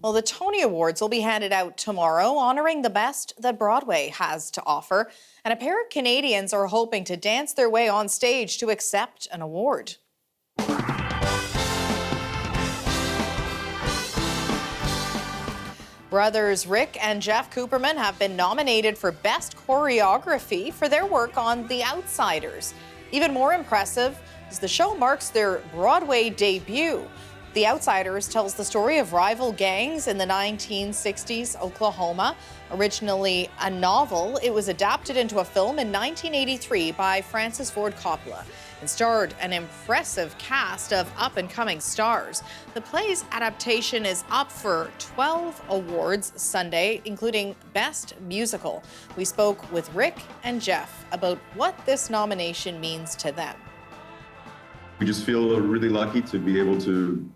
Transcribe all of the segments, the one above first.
Well, the Tony Awards will be handed out tomorrow, honoring the best that Broadway has to offer. And a pair of Canadians are hoping to dance their way on stage to accept an award. Brothers Rick and Jeff Kuperman have been nominated for Best Choreography for their work on The Outsiders. Even more impressive is the show marks their Broadway debut. The Outsiders tells the story of rival gangs in the 1960s Oklahoma. Originally a novel, it was adapted into a film in 1983 by Francis Ford Coppola and starred an impressive cast of up-and-coming stars. The play's adaptation is up for 12 awards Sunday, including Best Musical. We spoke with Rick and Jeff about what this nomination means to them. We just feel really lucky to be able to,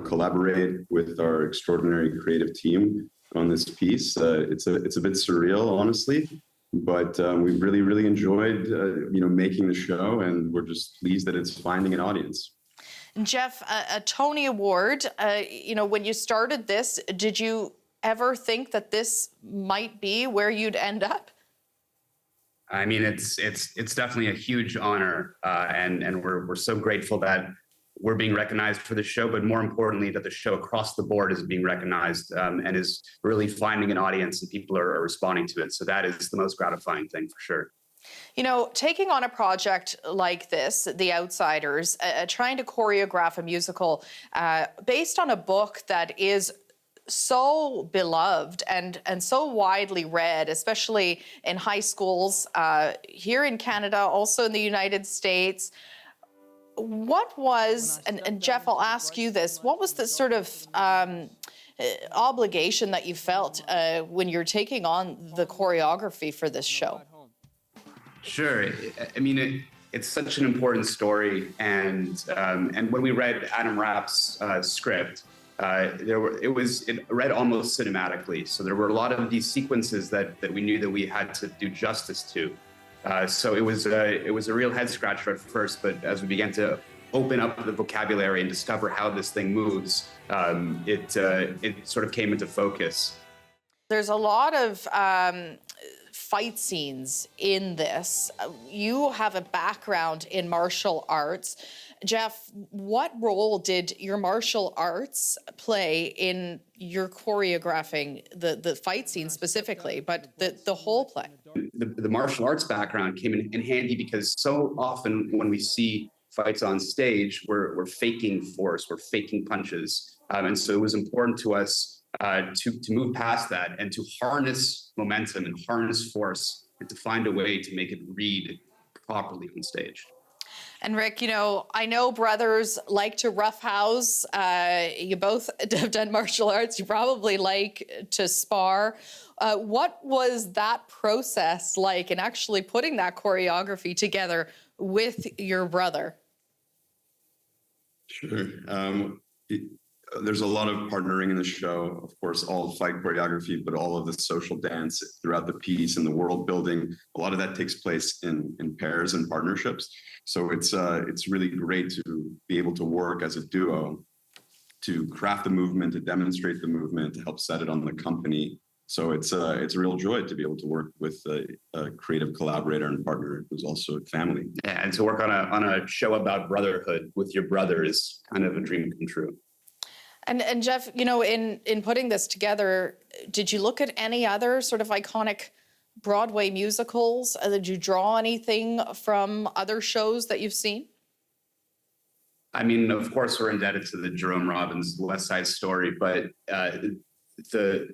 collaborate with our extraordinary creative team on this piece. It's a bit surreal, honestly, but we really enjoyed, making the show, and we're just pleased that it's finding an audience. Jeff, a Tony Award. When you started this, did you ever think that this might be where you'd end up? I mean, it's definitely a huge honor, and we're so grateful that we're being recognized for the show, but more importantly, that the show across the board is being recognized and is really finding an audience, and people are responding to it. So that is the most gratifying thing for sure. You know, taking on a project like this, The Outsiders, trying to choreograph a musical based on a book that is so beloved and so widely read, especially in high schools here in Canada, also in the United States. What was, and Jeff, I'll ask you this, what was the sort of obligation that you felt when you're taking on the choreography for this show? Sure. I mean, it's such an important story, and when we read Adam Rapp's script, it read almost cinematically. So there were a lot of these sequences that we knew that we had to do justice to. So it was a real head scratcher at first, but as we began to open up the vocabulary and discover how this thing moves, it sort of came into focus. There's a lot of fight scenes in this. You have a background in martial arts. Jeff, what role did your martial arts play in your choreographing the fight scene specifically, but the whole play? The martial arts background came in handy because so often when we see fights on stage, we're faking force, we're faking punches. And so it was important to us to move past that and to harness momentum and harness force and to find a way to make it read properly on stage. And Rick, I know brothers like to roughhouse. You both have done martial arts. You probably like to spar. What was that process like in actually putting that choreography together with your brother? Sure. There's a lot of partnering in the show, of course, all fight choreography, but all of the social dance throughout the piece and the world building. A lot of that takes place in pairs and partnerships. So it's really great to be able to work as a duo to craft the movement, to demonstrate the movement, to help set it on the company. So it's a real joy to be able to work with a creative collaborator and partner who's also family. Yeah, and to work on a show about brotherhood with your brother is kind of a dream come true. And Jeff, in putting this together, did you look at any other sort of iconic Broadway musicals? Did you draw anything from other shows that you've seen? I mean, of course, we're indebted to the Jerome Robbins West Side Story, but the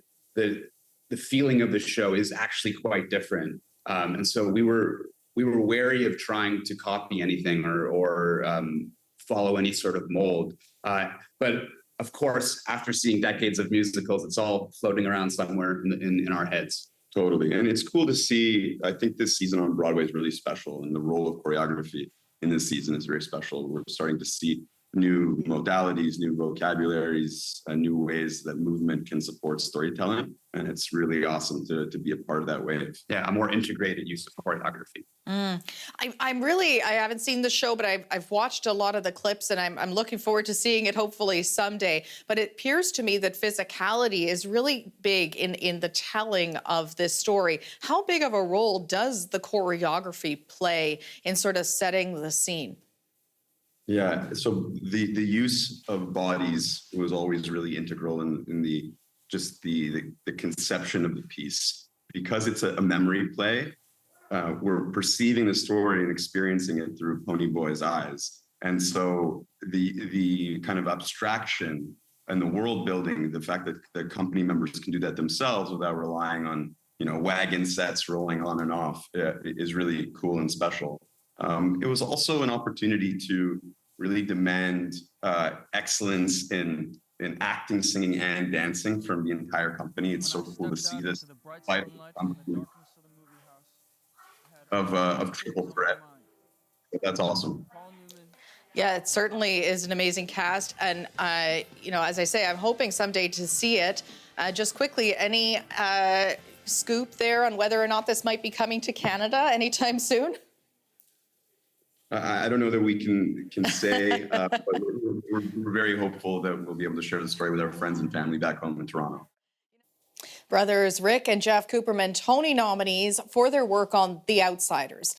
feeling of the show is actually quite different. And so we were wary of trying to copy anything or follow any sort of mold. But of course, after seeing decades of musicals, it's all floating around somewhere in our heads. Totally. And it's cool to see. I think this season on Broadway is really special, and the role of choreography in this season is very special. We're starting to see new modalities, new vocabularies, new ways that movement can support storytelling. And it's really awesome to be a part of that wave. Yeah, a more integrated use of choreography. I haven't seen the show, but I've watched a lot of the clips, and I'm looking forward to seeing it hopefully someday. But it appears to me that physicality is really big in the telling of this story. How big of a role does the choreography play in sort of setting the scene? Yeah, so the use of bodies was always really integral in the conception of the piece. Because it's a memory play, we're perceiving the story and experiencing it through Pony Boy's eyes. And so the kind of abstraction and the world building, the fact that the company members can do that themselves without relying on, wagon sets rolling on and off, is really cool and special. It was also an opportunity to really demand excellence in acting, singing, and dancing from the entire company. It's so cool to see this of triple threat. That's awesome. Yeah, it certainly is an amazing cast. And, as I say, I'm hoping someday to see it. Just quickly, any scoop there on whether or not this might be coming to Canada anytime soon? I don't know that we can say, but we're very hopeful that we'll be able to share the story with our friends and family back home in Toronto. Brothers Rick and Jeff Kuperman, Tony nominees for their work on The Outsiders.